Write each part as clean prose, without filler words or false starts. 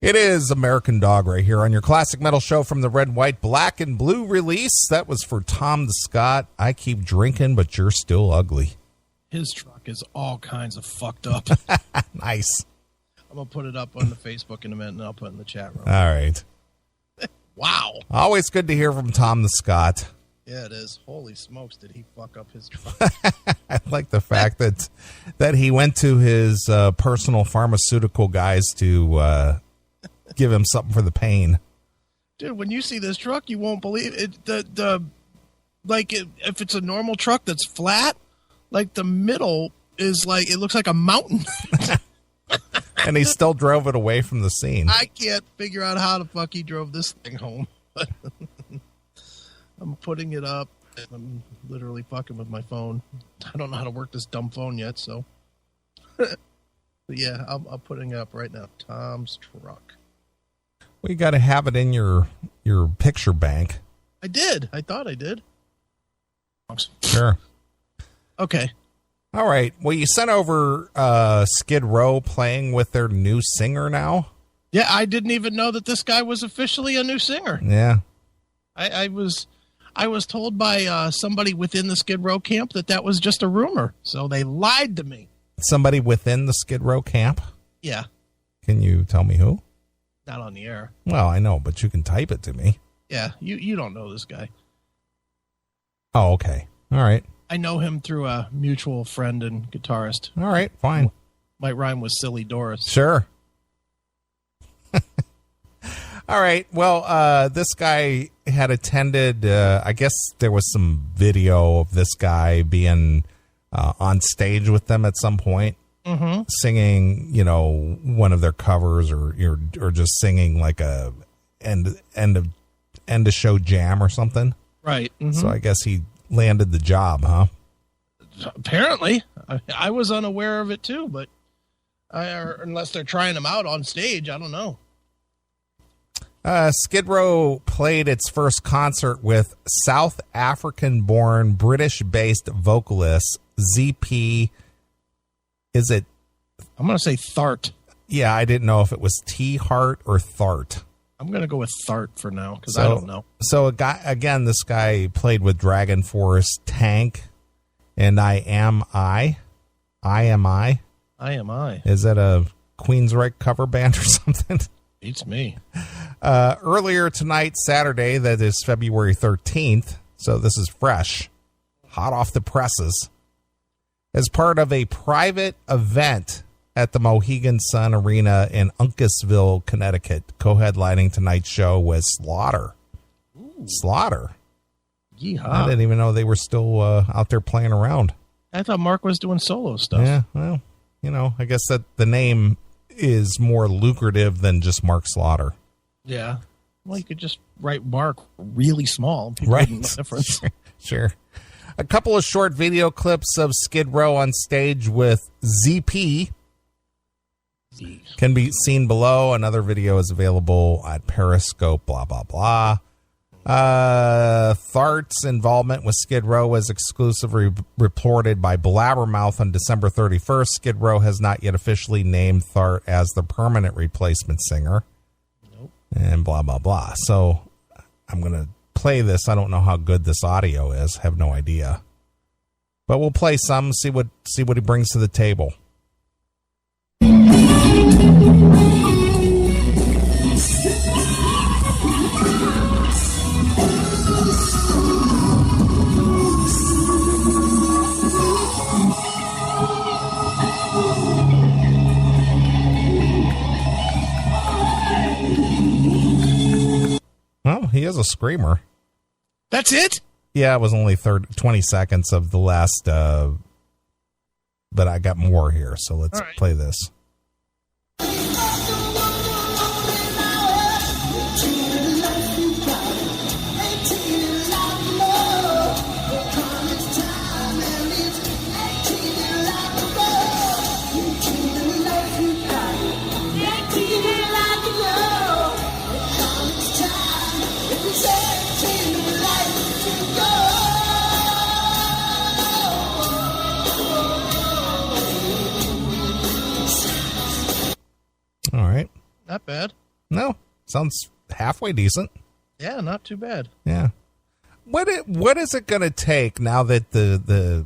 It is American Dog right here on your classic metal show from the Red, White, Black, and Blue release. That was for Tom the Scott. I keep drinking, but you're still ugly. His truck is all kinds of fucked up. Nice. I'm going to put it up on the Facebook in a minute, and I'll put it in the chat room. All right. Wow. Always good to hear from Tom the Scott. Yeah, it is. Holy smokes, did he fuck up his truck. I like the fact that he went to his personal pharmaceutical guys to give him something for the pain. Dude, when you see this truck, you won't believe it. If it's a normal truck that's flat, like the middle is like, it looks like a mountain. And he still drove it away from the scene. I can't figure out how the fuck he drove this thing home. I'm putting it up. I'm literally fucking with my phone. I don't know how to work this dumb phone yet, so. But yeah, I'm putting it up right now. Tom's truck. Well, you got to have it in your picture bank. I did. I thought I did. Sure. Okay. All right. Well, you sent over Skid Row playing with their new singer now. Yeah, I didn't even know that this guy was officially a new singer. Yeah. I was told by somebody within the Skid Row camp that was just a rumor. So they lied to me. Somebody within the Skid Row camp? Yeah. Can you tell me who? Not on the air. Well, I know, but you can type it to me. Yeah, you don't know this guy. Oh, okay. All right. I know him through a mutual friend and guitarist. All right, fine. Might rhyme with Silly Doris. Sure. All right. Well, this guy had attended, I guess there was some video of this guy being on stage with them at some point, singing, one of their covers or just singing like a end of show jam or something. Right. Mm-hmm. So I guess he landed the job, huh? Apparently. I was unaware of it too, but unless they're trying him out on stage, I don't know. Skid Row played its first concert with South African-born, British-based vocalist ZP. Is it? I'm going to say Theart. Yeah, I didn't know if it was Theart or Theart. I'm going to go with Theart for now because I don't know. So this guy played with Dragon Force, Tank, and I Am I. Is that a Queensryche cover band or something? Beats me. Earlier tonight, Saturday, that is February 13th, so this is fresh, hot off the presses, as part of a private event at the Mohegan Sun Arena in Uncasville, Connecticut. Co-headlining tonight's show was Slaughter. Ooh. Slaughter. Yeehaw. I didn't even know they were still out there playing around. I thought Mark was doing solo stuff. Yeah, well, I guess that the name is more lucrative than just Mark Slaughter. Yeah. Well, you could just write Mark really small. People right. wouldn't know the difference. Sure. A couple of short video clips of Skid Row on stage with ZP can be seen below. Another video is available at Periscope, blah, blah, blah. Theart's involvement with Skid Row was exclusively reported by Blabbermouth on December 31st. Skid Row has not yet officially named Theart as the permanent replacement singer. Nope. And blah, blah, blah. So I'm going to play this. I don't know how good this audio is. Have no idea. But we'll play some, see what he brings to the table. Well, he is a screamer. That's it? Yeah, it was only 20 seconds of the last, but I got more here, so let's play this. All No, sounds halfway decent. Yeah, not too bad. Yeah. What is it going to take now that the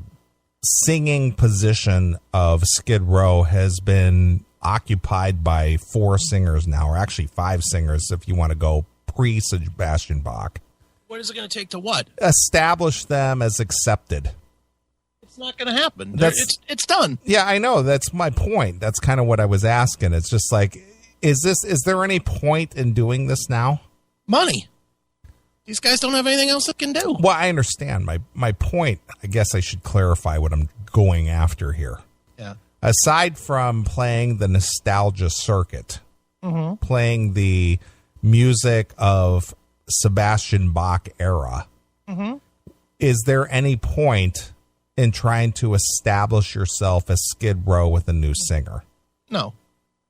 singing position of Skid Row has been occupied by 4 singers now, or actually 5 singers if you want to go pre-Sebastian Bach? What is it going to take to what? Establish them as accepted. It's not going to happen. It's done. Yeah, I know. That's my point. That's kind of what I was asking. It's just like, is there any point in doing this now? Money. These guys don't have anything else they can do. Well, I understand. My point, I guess I should clarify what I'm going after here. Yeah. Aside from playing the nostalgia circuit, playing the music of Sebastian Bach era, is there any point in trying to establish yourself as Skid Row with a new singer? No.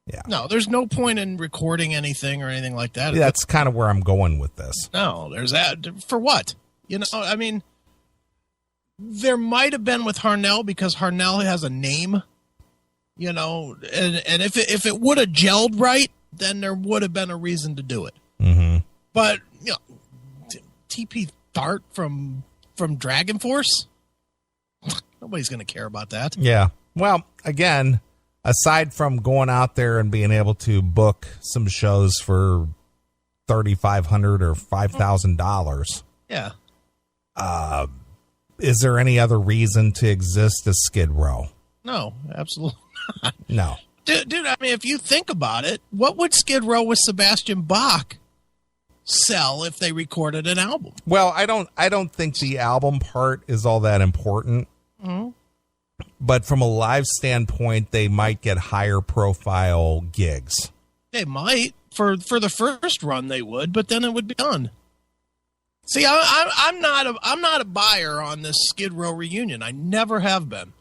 Yeah. No, there's no point in recording anything or anything like that. That's kind of where I'm going with this. No, there's that. For what? You know, I mean, there might have been with Harnell because Harnell has a name, you know, and if it would have gelled right, then there would have been a reason to do it. Mm-hmm. But, you know, TP Theart from Dragon Force, nobody's going to care about that. Yeah. Well, again, aside from going out there and being able to book some shows for $3,500 or $5,000, yeah, is there any other reason to exist as Skid Row? No, absolutely not. No. Dude, I mean, if you think about it, what would Skid Row with Sebastian Bach sell if they recorded an album? Well, I don't think the album part is all that important. Mm-hmm. But from a live standpoint, they might get higher profile gigs. They might. For the first run, they would, but then it would be done. See, I'm not a buyer on this Skid Row reunion. I never have been.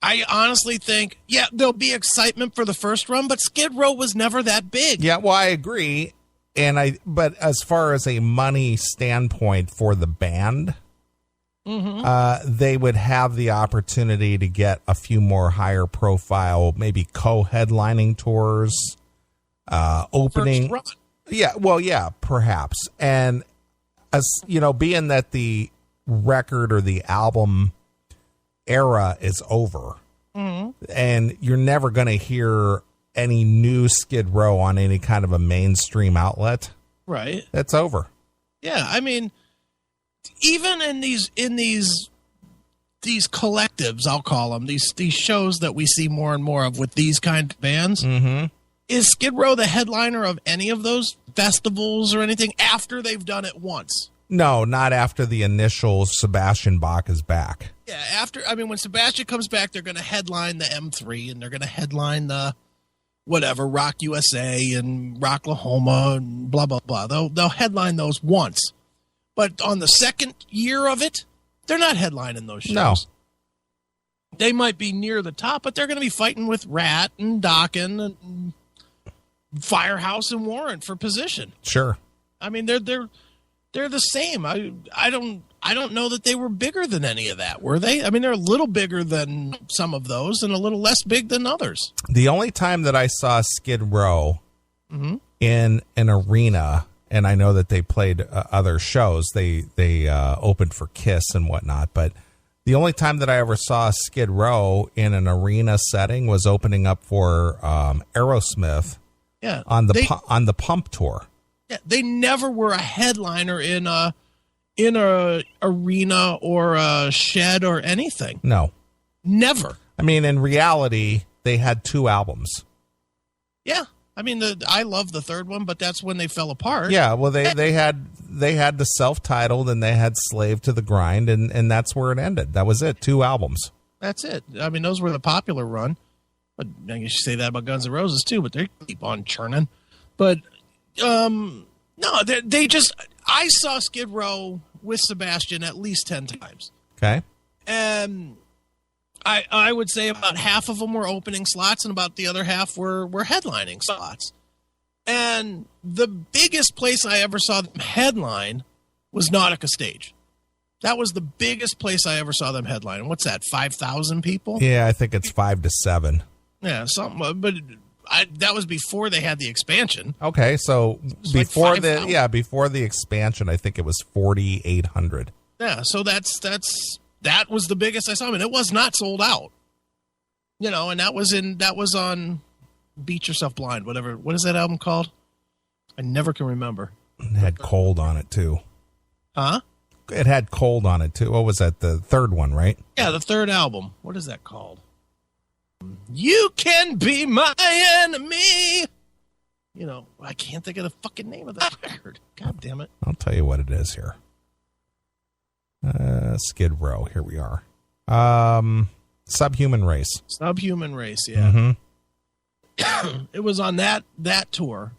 I honestly think, yeah, there'll be excitement for the first run, but Skid Row was never that big. Yeah, well, I agree. But as far as a money standpoint for the band, they would have the opportunity to get a few more higher profile, maybe co-headlining tours, opening. Yeah, well, yeah, perhaps. And as you know, being that the record or the album era is over, and you're never going to hear any new Skid Row on any kind of a mainstream outlet. Right. It's over. Yeah, I mean, even in these collectives, I'll call them, these shows that we see more and more of with these kind of bands, is Skid Row the headliner of any of those festivals or anything after they've done it once? No, not after the initial Sebastian Bach is back. Yeah, when Sebastian comes back, they're going to headline the M3 and they're going to headline the whatever, Rock USA and Rocklahoma and blah, blah, blah. They'll headline those once. But on the second year of it, they're not headlining those shows. No. They might be near the top, but they're going to be fighting with Rat and Dokken and Firehouse and Warrant for position. Sure. I mean, they're the same. I don't know that they were bigger than any of that, were they? I mean, they're a little bigger than some of those and a little less big than others. The only time that I saw Skid Row in an arena, and I know that they played other shows, they opened for Kiss and whatnot, but the only time that I ever saw Skid Row in an arena setting was opening up for Aerosmith on the Pump tour. Yeah, they never were a headliner in a arena or a shed or anything. No. Never. I mean, in reality, they had 2 albums. Yeah. I mean, I love the third one, but that's when they fell apart. Yeah, well, they had the self-titled and they had Slave to the Grind, and that's where it ended. That was it, 2 albums. That's it. I mean, those were the popular run. But I guess you say that about Guns N' Roses too, but they keep on churning. But no, they just. I saw Skid Row with Sebastian at least 10 times. Okay. And I would say about half of them were opening slots and about the other half were headlining slots. And the biggest place I ever saw them headline was Nautica Stage. That was the biggest place I ever saw them headline. And what's that, 5,000 people? Yeah, I think it's 5 to 7. Yeah, something. But that was before they had the expansion. Okay, so before like 5,000. before the expansion, I think it was 4,800. Yeah, so that was the biggest I saw him, and it was not sold out. You know, and that was on Beat Yourself Blind, whatever. What is that album called? I never can remember. It had Cold on it too. Huh? It had Cold on it too. What was that? The third one, right? Yeah, the third album. What is that called? You Can Be My Enemy. You know, I can't think of the fucking name of that record. God damn it. I'll tell you what it is here. Skid Row. Here we are. Subhuman Race. Subhuman Race, yeah. Mm-hmm. It was on that tour.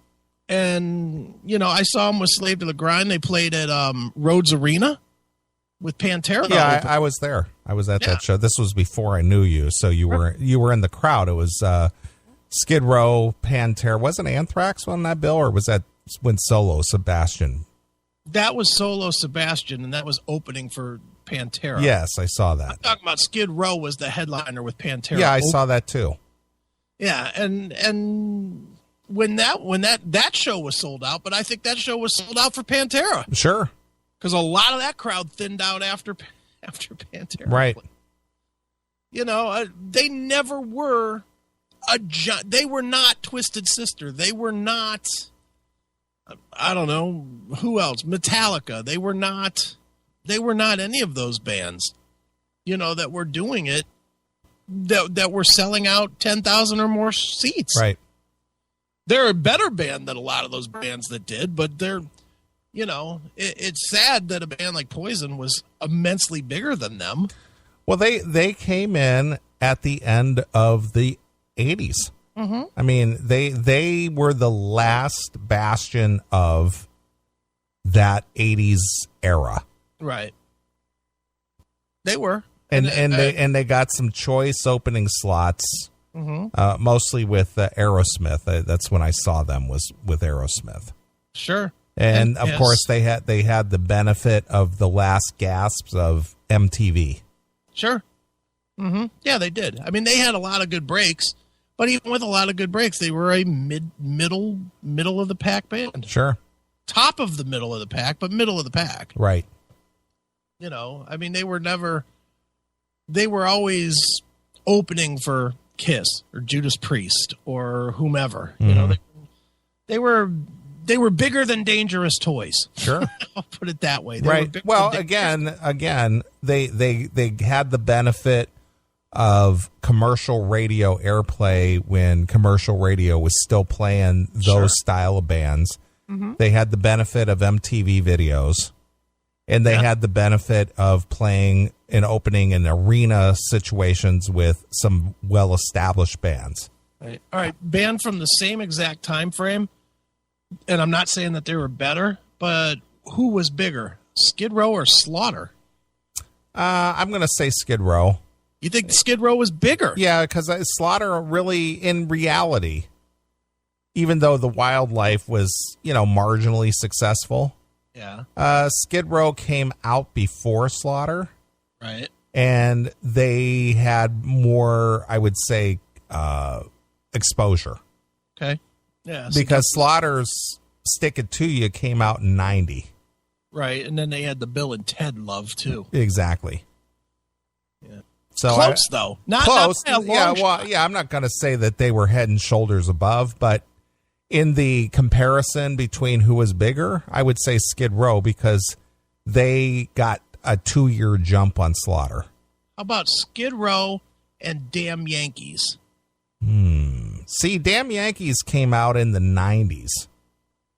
And, you know, I saw them with Slave to the Grind. They played at Rhodes Arena with Pantera. Yeah, I was there. I was at that show. This was before I knew you, so you were in the crowd. It was Skid Row, Pantera. Wasn't Anthrax on that bill, or was that when solo Sebastian? That was solo Sebastian, and that was opening for Pantera. Yes, I saw that. I'm talking about Skid Row was the headliner with Pantera. Yeah, I saw that too. Yeah, and when that show was sold out, but I think that show was sold out for Pantera. Sure. Because a lot of that crowd thinned out after Pantera. Right. You know, they never were they were not Twisted Sister. They were not, I don't know, who else? Metallica. They were not any of those bands, you know, that were doing it, that were selling out 10,000 or more seats. Right. They're a better band than a lot of those bands that did, but they're, you know, it's sad that a band like Poison was immensely bigger than them. Well, they came in at the end of the 80s. Mm-hmm. I mean, they were the last bastion of that 80s era. Right. They were. And they got some choice opening slots. Mm-hmm. Mostly with Aerosmith. That's when I saw them, was with Aerosmith. Sure. And of course they had the benefit of the last gasps of MTV. Sure. Mm-hmm. Yeah, they did. I mean, they had a lot of good breaks, but even with a lot of good breaks, they were a middle of the pack band. Sure. Top of the middle of the pack, but middle of the pack. Right. You know, I mean, they were always opening for Kiss or Judas Priest or whomever. Mm-hmm. You know, they were bigger than Dangerous Toys. Sure. I'll put it that way. Right. Well, again, they had the benefit of commercial radio airplay when commercial radio was still playing those style of bands. Mm-hmm. They had the benefit of MTV videos, and they had the benefit of playing and opening in arena situations with some well-established bands. Right. All right. Band from the same exact time frame, and I'm not saying that they were better, but who was bigger, Skid Row or Slaughter? I'm going to say Skid Row. You think Skid Row was bigger? Yeah, because Slaughter really, in reality, even though the Wildlife was, you know, marginally successful, Skid Row came out before Slaughter. Right. And they had more, I would say, exposure. Okay. Yeah. Because Slaughter's Stick It To You came out in 90. Right. And then they had the Bill and Ted love, too. Exactly. Yeah. So close, though. Not close. Not by a long shot. I'm not going to say that they were head and shoulders above, but in the comparison between who was bigger, I would say Skid Row, because they got a 2-year jump on Slaughter. How about Skid Row and Damn Yankees? See, Damn Yankees came out in the 90s.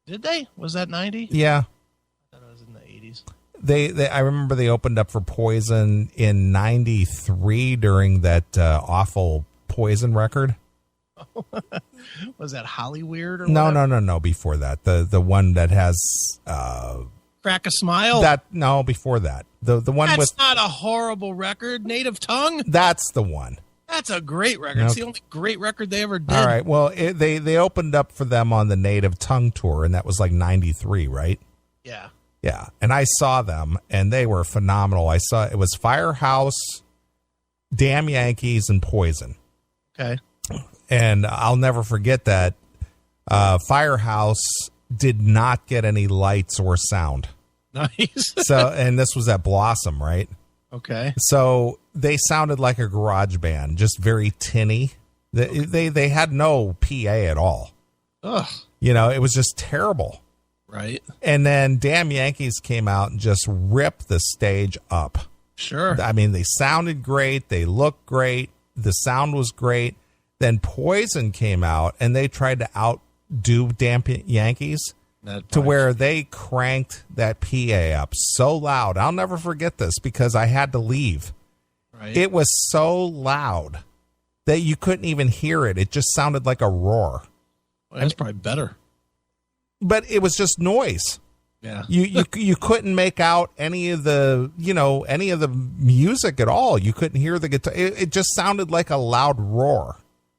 Did they? Was that 90? Yeah. I thought it was in the 80s. I remember they opened up for Poison in 93 during that awful Poison record. Was that Hollyweird or No, whatever? no. Before that, the one that has Crack a Smile. Before that, the one That's with not a horrible record. Native Tongue. That's the one. That's a great record. It's the only great record they ever did. All right. Well, they opened up for them on the Native Tongue tour, and that was like 93, right? Yeah. Yeah. And I saw them, and they were phenomenal. It was Firehouse, Damn Yankees, and Poison. Okay. And I'll never forget that Firehouse did not get any lights or sound. Nice. So, and this was at Blossom, right? Okay. So they sounded like a garage band, just very tinny. They had no PA at all. Ugh. You know, it was just terrible. Right. And then Damn Yankees came out and just ripped the stage up. Sure. I mean, they sounded great. They looked great. The sound was great. Then Poison came out and they tried to outdo Damn Yankees to where they cranked that PA up so loud. I'll never forget this because I had to leave. Right. It was so loud that you couldn't even hear it. It just sounded like a roar. Well, that's probably better. But it was just noise. Yeah. You couldn't make out any of the music at all. You couldn't hear the guitar. It just sounded like a loud roar.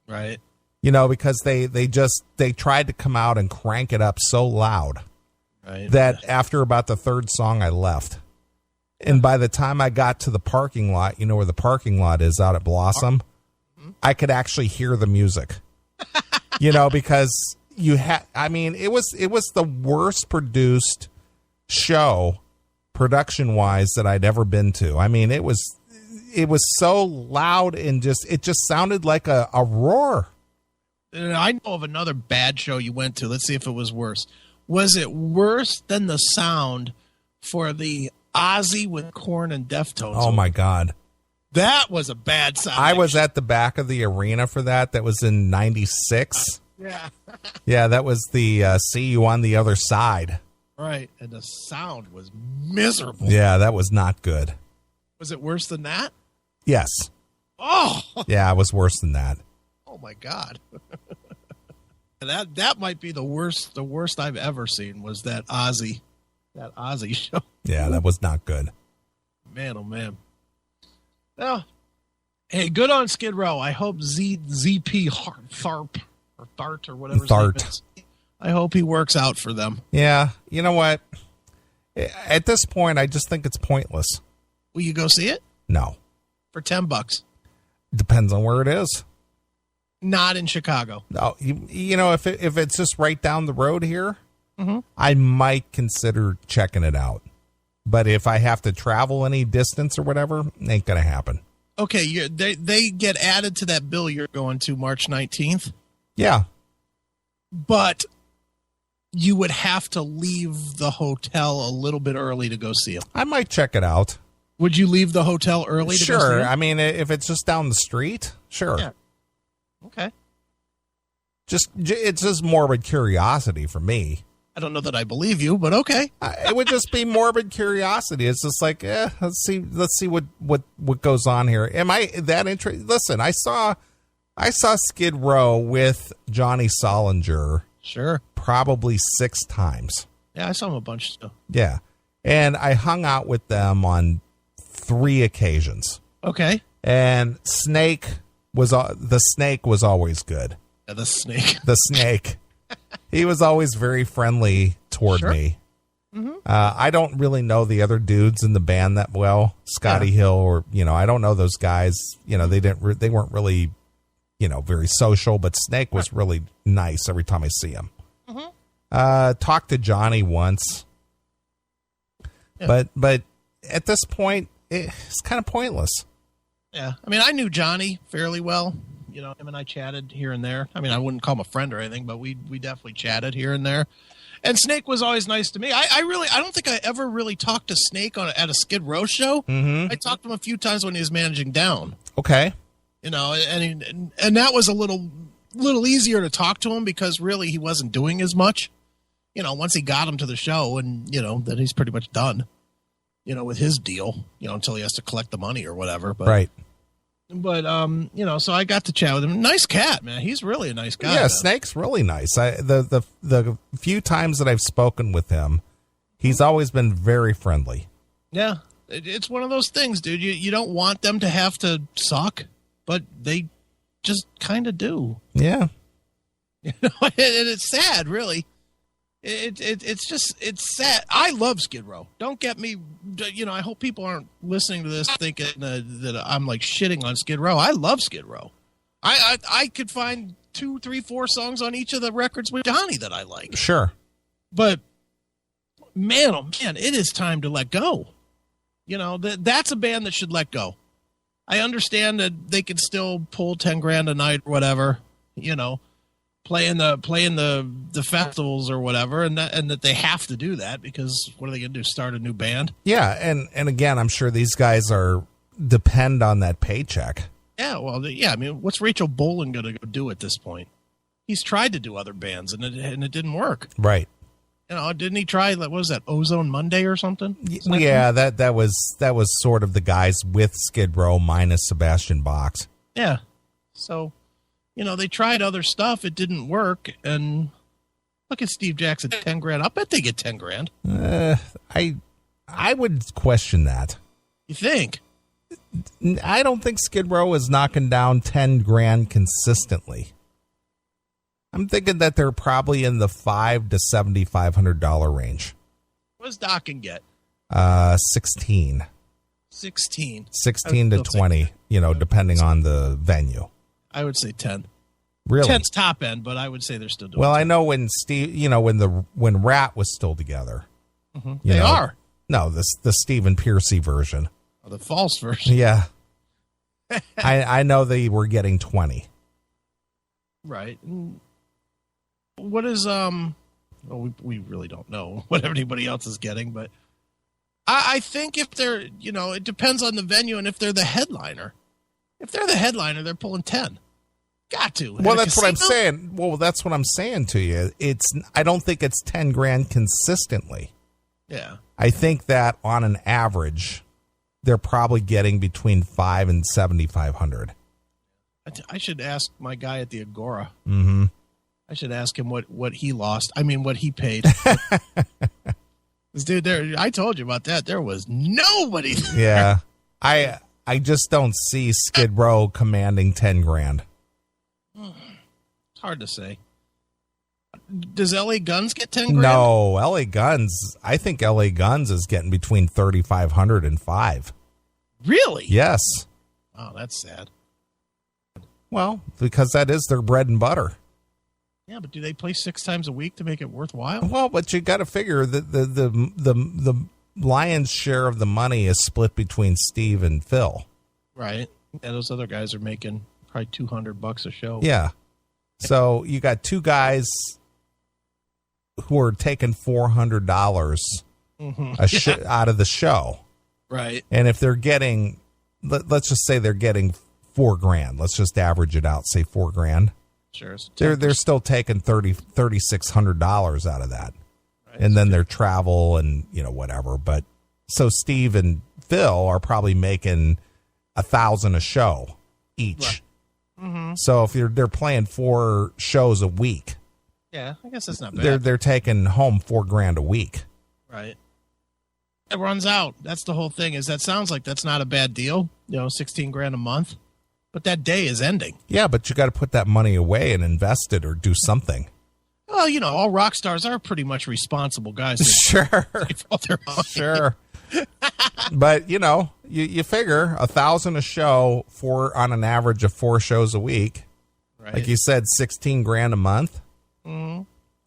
Right. You know, because they tried to come out and crank it up so loud that after about the third song I left. And by the time I got to the parking lot, you know where the parking lot is out at Blossom, I could actually hear the music. You know, because it was the worst produced show production wise that I'd ever been to. I mean, it was so loud and it just sounded like a roar. I know of another bad show you went to. Let's see if it was worse. Was it worse than the sound for the Ozzy with Korn and Deftones? Oh my God. That was a bad sound. I was at the back of the arena for that. That was in 96. Yeah. Yeah, that was the See You on the Other Side. Right. And the sound was miserable. Yeah, that was not good. Was it worse than that? Yes. Oh. Yeah, it was worse than that. Oh my God. That might be the worst I've ever seen was that Ozzy show. Yeah, that was not good. Man, oh man. Well, hey, good on Skid Row. I hope ZP Theart or whatever his name is. I hope he works out for them. Yeah, you know what? At this point, I just think it's pointless. Will you go see it? No. For $10. Depends on where it is. Not in Chicago. No, you know, if it's just right down the road here, I might consider checking it out. But if I have to travel any distance or whatever, ain't gonna happen. Okay, they get added to that bill you're going to March 19th. Yeah. But you would have to leave the hotel a little bit early to go see them. I might check it out. Would you leave the hotel early to go see them? I mean, if it's just down the street, sure. Yeah. Okay. It's just morbid curiosity for me. I don't know that I believe you, but okay. It would just be morbid curiosity. It's just like, let's see what goes on here. Am I that interested? Listen, I saw Skid Row with Johnny Solinger. Sure. Probably 6 times. Yeah, I saw him a bunch too. Yeah. And I hung out with them on 3 occasions. Okay. And the snake was always good. Yeah, the snake. The snake. He was always very friendly toward me. Mm-hmm. I don't really know the other dudes in the band that well. Scotty Hill, or I don't know those guys. They weren't really, very social. But Snake was really nice every time I see him. Mm-hmm. Talked to Johnny once, but at this point, it's kind of pointless. Yeah, I mean, I knew Johnny fairly well. Him and I chatted here and there. I mean, I wouldn't call him a friend or anything, but we definitely chatted here and there. And Snake was always nice to me. I don't think I ever really talked to Snake at a Skid Row show. Mm-hmm. I talked to him a few times when he was managing Down. Okay. And that was a little easier to talk to him because really he wasn't doing as much. Once he got him to the show, and then he's pretty much done. With his deal. Until he has to collect the money or whatever. But, right. But so I got to chat with him. Nice cat, man. He's really a nice guy. Yeah, Snake's really nice. The few times that I've spoken with him, he's always been very friendly. Yeah, it's one of those things, dude. You don't want them to have to suck, but they just kind of do. Yeah. And it's sad, really. It's sad. I love Skid Row. Don't get me. I hope people aren't listening to this thinking that I'm like shitting on Skid Row. I love Skid Row. I could find 2, 3, 4 songs on each of the records with Johnny that I like. Sure. But man, oh man, it is time to let go. You know, that's a band that should let go. I understand that they could still pull 10 grand a night or whatever, you know, playing the festivals or whatever, and that they have to do that because what are they going to do? Start a new band? Yeah, and again, I'm sure these guys depend on that paycheck. Yeah, well, yeah. I mean, what's Rachel Bolan going to go do at this point? He's tried to do other bands and it didn't work. Right. You know, didn't he try? What was that? Ozone Monday or something? Yeah, that was sort of the guys with Skid Row minus Sebastian Bach. Yeah. So, you know, they tried other stuff. It didn't work. And look at Steve Jackson, 10 grand. I'll bet they get 10 grand. I would question that. You think? I don't think Skid Row is knocking down 10 grand consistently. I'm thinking that they're probably in the $500 to $7,500 range. What does Dokken get? 16. 16. 16 to 20, you know, depending on the venue. I would say 10. Really? 10's top end, but I would say they're still doing Well, 10. I know when Steve, you know, when Rat was still together. Mm-hmm. They are. No, the Stephen Pearcy version. Oh, the false version. Yeah. I know they were getting 20. Right. What is well, we really don't know what anybody else is getting, but I think if they're, you know, it depends on the venue and if they're the headliner. If they're the headliner, they're pulling 10. Got to. Well, that's what I'm saying. Well, that's what I'm saying to you. I don't think it's 10 grand consistently. Yeah. I think that on an average, they're probably getting between 5 and 7,500. I should ask my guy at the Agora. Mm-hmm. I should ask him what he lost. I mean, what he paid. This dude, I told you about that. There was nobody there. Yeah. I just don't see Skid Row commanding 10 grand. It's hard to say. Does LA Guns get 10 grand? No, LA Guns. I think LA Guns is getting between 3,500 and 5. Really? Yes. Oh, that's sad. Well, because that is their bread and butter. Yeah, but do they play 6 times a week to make it worthwhile? Well, but you got to figure that the lion's share of the money is split between Steve and Phil. Right. Yeah, those other guys are making probably $200 a show. Yeah. So you got two guys who are taking $400 out of the show. Right. And if they're getting, let's just say they're getting $4 grand. Let's just average it out. Say $4 grand. Sure. So they're still taking $3,600 out of that. Right, and then their travel and, you know, whatever. But so Steve and Phil are probably making $1,000 a show each. Right. Mm-hmm. So if they're playing 4 shows a week, yeah, I guess that's not bad. They're taking home $4 grand a week. Right. It runs out. That's the whole thing. Is that sounds like that's not a bad deal. You know, 16 grand a month, but that day is ending. Yeah, but you got to put that money away and invest it or do something. Well, you know, all rock stars are pretty much responsible guys. Sure. Sure. But, you know, you figure $1,000 a show on an average of 4 shows a week. Right. Like you said, 16 grand a month. Mm-hmm.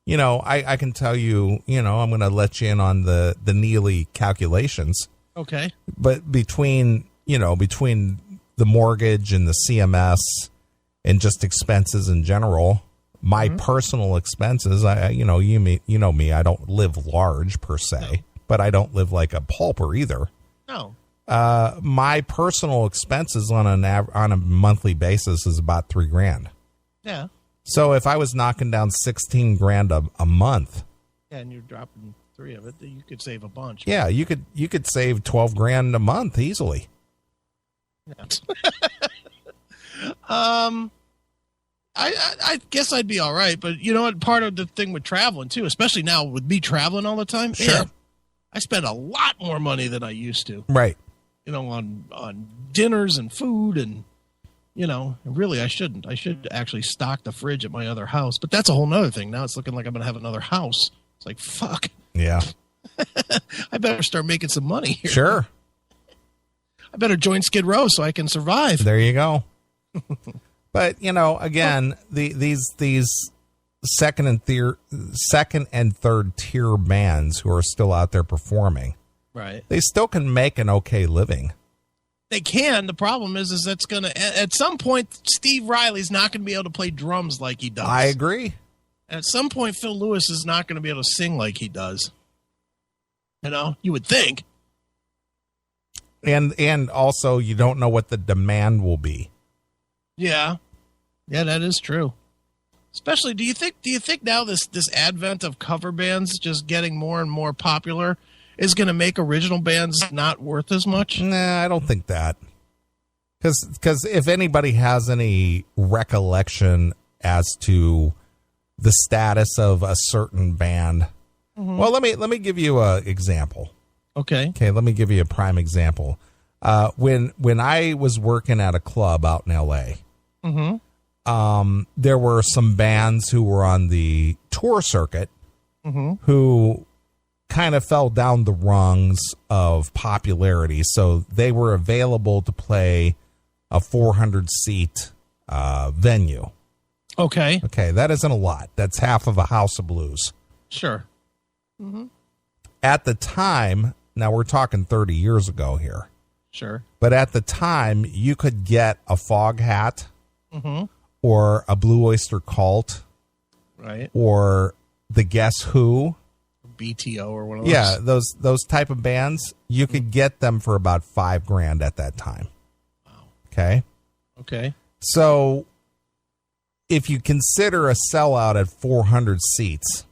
You know, I can tell you, you know, I'm going to let you in on the Neeley calculations. Okay. But between the mortgage and the CMS and just expenses in general, my personal expenses, you know me, I don't live large per se, but I don't live like a pauper either. No. My personal expenses on a monthly basis is about $3 grand. Yeah. So if I was knocking down 16 grand a month, yeah, and you're dropping 3 of it, you could save a bunch. Yeah, you could save 12 grand a month easily. Yeah. I guess I'd be all right, but you know what? Part of the thing with traveling too, especially now with me traveling all the time, sure, man, I spend a lot more money than I used to. Right. You know, on dinners and food and. You know, really, I shouldn't. I should actually stock the fridge at my other house. But that's a whole nother thing. Now it's looking like I'm going to have another house. It's like, fuck. Yeah. I better start making some money here. Sure. I better join Skid Row so I can survive. There you go. But, again, these second and third tier bands who are still out there performing, right? They still can make an okay living. They can. The problem is that's going to, at some point, Steve Riley's not going to be able to play drums like he does. I agree. At some point, Phil Lewis is not going to be able to sing like he does. You would think. And also, you don't know what the demand will be. Yeah, that is true. Especially, do you think now this advent of cover bands just getting more and more popular is going to make original bands not worth as much? Nah, I don't think that. Because if anybody has any recollection as to the status of a certain band, well, let me give you an example. Okay, let me give you a prime example. When I was working at a club out in L.A., there were some bands who were on the tour circuit who kind of fell down the rungs of popularity. So they were available to play a 400-seat venue. Okay, that isn't a lot. That's half of a House of Blues. Sure. At the time, now we're talking 30 years ago here. Sure. But at the time, you could get a Fog Hat or a Blue Oyster Cult, right? Or the Guess Who, BTO, or one of those. Yeah, those type of bands. You could get them for about $5,000 at that time. Wow. Okay. So, if you consider a sellout at 400 seats,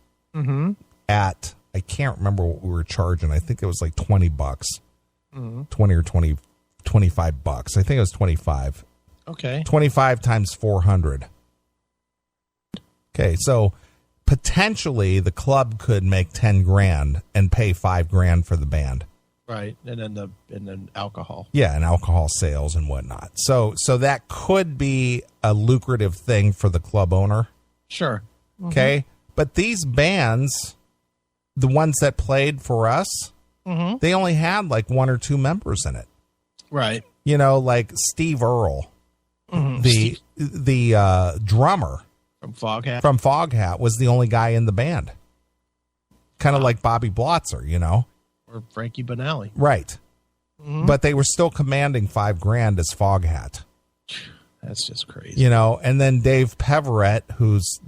at I can't remember what we were charging. I think it was like $20, 20 or 25 bucks. I think it was 25. Okay. 25 times 400. Okay, so potentially the club could make $10,000 and pay $5,000 for the band. Right, and then alcohol. Yeah, and alcohol sales and whatnot. So that could be a lucrative thing for the club owner. Sure. Okay, but these bands, the ones that played for us, they only had like one or two members in it. Right. Like Steve Earle, the drummer from Foghat was the only guy in the band. Kind of like Bobby Blotzer, or Frankie Banali. Right. But they were still commanding $5,000 as Foghat. That's just crazy. And then Dave Peverett, who's,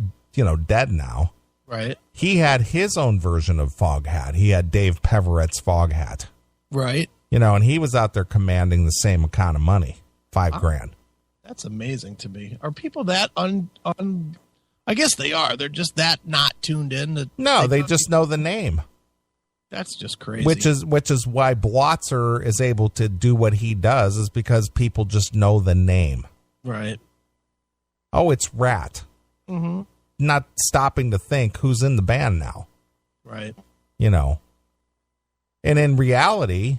dead now. Right. He had his own version of Foghat. He had Dave Peverett's Foghat. Right. And he was out there commanding the same kind of money, $5,000. That's amazing to me. Are people that I guess they are. They're just that not tuned in. No, they just know the name. That's just crazy. Which is why Blotzer is able to do what he does, is because people just know the name. Right. Oh, it's Rat. Not stopping to think who's in the band now. Right. And in reality,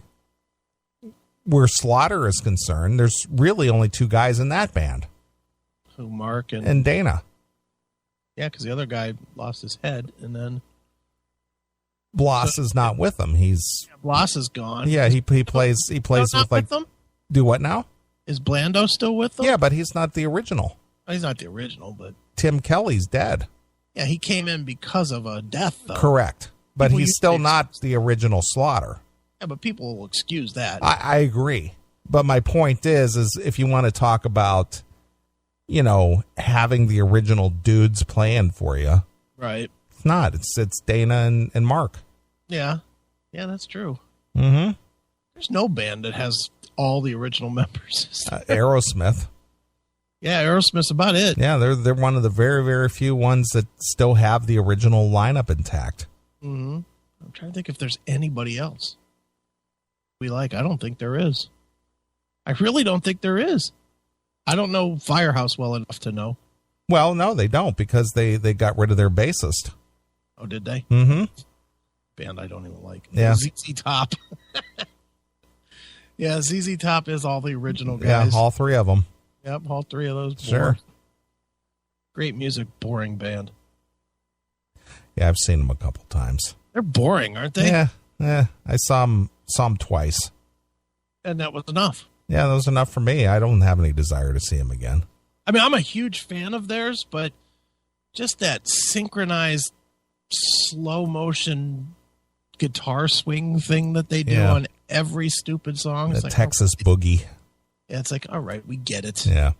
where Slaughter is concerned, there's really only two guys in that band. Who, Mark and Dana. Yeah, because the other guy lost his head, and then Bloss is not with them. Bloss is gone. Yeah, he plays with them? Do what now? Is Blando still with them? Yeah, but he's not the original. He's not the original, but Tim Kelly's dead. Yeah, he came in because of a death, though. Correct. But he's still not the original Slaughter. Yeah, but people will excuse that. I agree. But my point is if you want to talk about, having the original dudes playing for you. Right. It's not. It's Dana and Mark. Yeah. Yeah, that's true. There's no band that has all the original members. Aerosmith. Yeah, Aerosmith's about it. Yeah, they're one of the very, very few ones that still have the original lineup intact. I'm trying to think if there's anybody else we like. I don't think there is. I really don't think there is. I don't know Firehouse well enough to know. Well, no, they don't, because they got rid of their bassist. Oh, did they? Band I don't even like. Yeah. ZZ Top. Yeah, ZZ Top is all the original guys. Yeah, all three of them. Yep, all three of those. Sure. Great music, boring band. Yeah, I've seen them a couple times. They're boring, aren't they? Yeah. I saw them twice. And that was enough. Yeah, that was enough for me. I don't have any desire to see them again. I mean, I'm a huge fan of theirs, but just that synchronized slow motion guitar swing thing that they do on every stupid song. The Texas boogie. Yeah, it's like, all right, we get it. Yeah.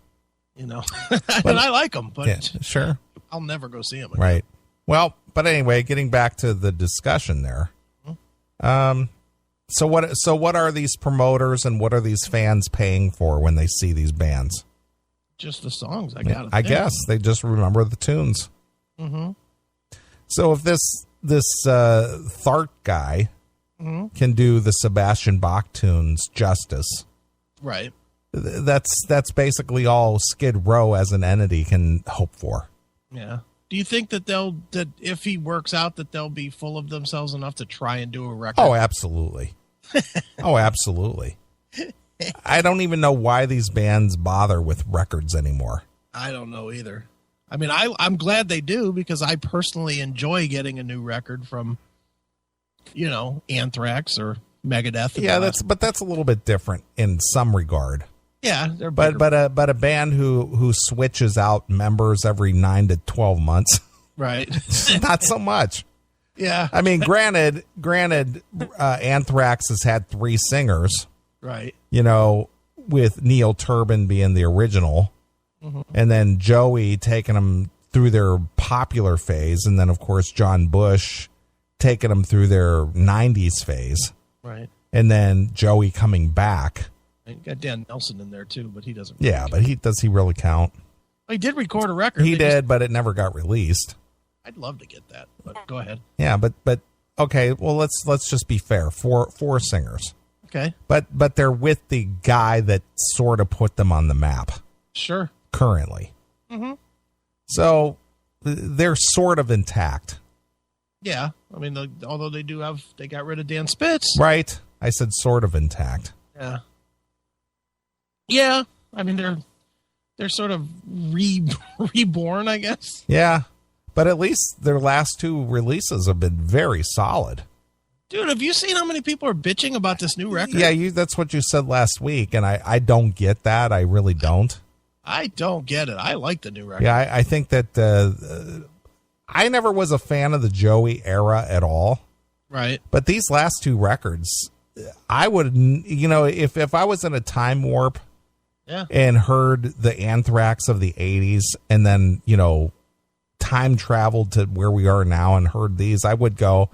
You know, and I like them, but sure. I'll never go see them again. Right. Well, but anyway, getting back to the discussion there. So what are these promoters and what are these fans paying for when they see these bands? Just the songs, I guess they just remember the tunes. Mm-hmm. So if this Theart guy can do the Sebastian Bach tunes justice, right? That's basically all Skid Row as an entity can hope for. Yeah. Do you think that that if he works out, that they'll be full of themselves enough to try and do a record? Oh, absolutely. Oh, absolutely. I don't even know why these bands bother with records anymore. I don't know either. I mean, I'm glad they do because I personally enjoy getting a new record from, Anthrax or Megadeth. Yeah, that's a little bit different in some regard. Yeah, but a band who switches out members every 9 to 12 months, right? Not so much. Yeah, I mean, granted, Anthrax has had 3 singers, right? With Neil Turbin being the original, and then Joey taking them through their popular phase, and then of course John Bush taking them through their 90s phase, right? And then Joey coming back. You got Dan Nelson in there too, but he doesn't. Yeah, but does he really count? He did record a record. He did, but it never got released. I'd love to get that, but go ahead. Yeah, but okay. Well, let's just be fair. Four singers. Okay. But they're with the guy that sort of put them on the map. Sure. Currently. Mm-hmm. So they're sort of intact. Yeah, I mean, although they got rid of Dan Spitz. Right. I said sort of intact. Yeah. Yeah, I mean they're sort of reborn, I guess. Yeah, but at least their last 2 releases have been very solid. Dude, have you seen how many people are bitching about this new record? Yeah, that's what you said last week, and I don't get that. I really don't. I don't get it. I like the new record. Yeah, I think that I never was a fan of the Joey era at all. Right. But these last 2 records, I would, if I was in a time warp. Yeah. And heard the Anthrax of the 80s and then, time traveled to where we are now and heard these, I would go,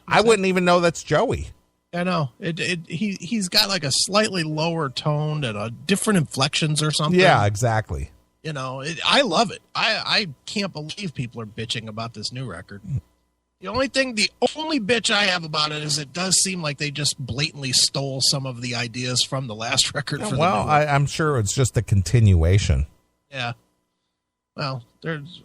I wouldn't even know that's Joey. I know. He's got like a slightly lower tone and a different inflections or something. Yeah, exactly. I love it. I can't believe people are bitching about this new record. The only bitch I have about it is it does seem like they just blatantly stole some of the ideas from the last record. I'm sure it's just a continuation. Yeah. Well,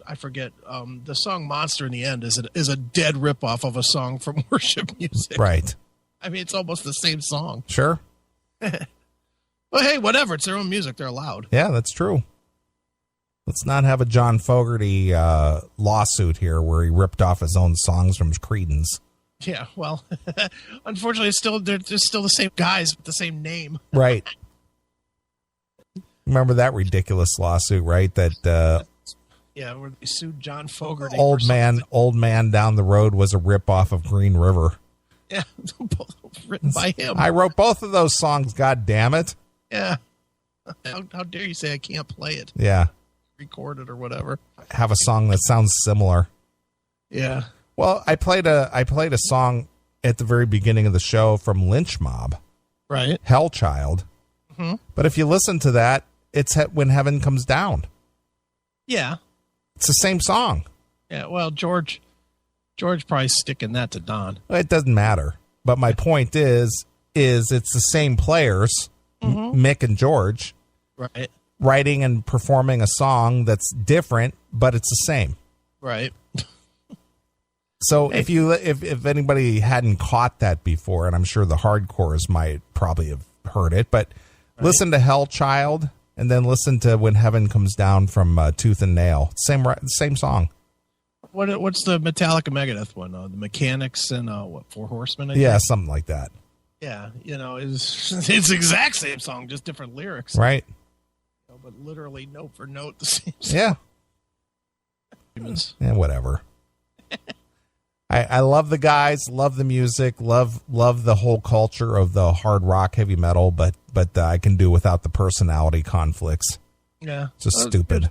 I forget. The song "Monster" in the end is a dead ripoff of a song from worship music. Right. I mean, it's almost the same song. Sure. Well, hey, whatever. It's their own music. They're allowed. Yeah, that's true. Let's not have a John Fogerty lawsuit here where he ripped off his own songs from Creedence. Yeah, well, unfortunately, they're still the same guys with the same name. Right. Remember that ridiculous lawsuit, right? That where they sued John Fogerty. Old man down the road was a ripoff of Green River. Yeah, written by him. I wrote both of those songs. God damn it! Yeah. How dare you say I can't play it? Yeah. Record it or whatever. Have a song that sounds similar. Yeah. Well, I played a song at the very beginning of the show from Lynch Mob. Right. Hell Child. Mm-hmm. But if you listen to that, it's When Heaven Comes Down. Yeah. It's the same song. Yeah, well, George probably sticking that to Don. It doesn't matter. But my point is it's the same players, Mick and George. Right. Writing and performing a song that's different, but it's the same. Right. So if anybody hadn't caught that before, and I'm sure the hardcores might probably have heard it, but listen to Hell Child and then listen to When Heaven Comes Down from Tooth and Nail. Same song. What's the Metallica Megadeth one? The Mechanics and Four Horsemen? I think? Yeah, something like that. Yeah, it's the exact same song, just different lyrics. Right. but literally note for note the same Yeah. Yeah, whatever. I love the guys, love the music, love the whole culture of the hard rock, heavy metal, but I can do without the personality conflicts. Yeah. It's just stupid. Good.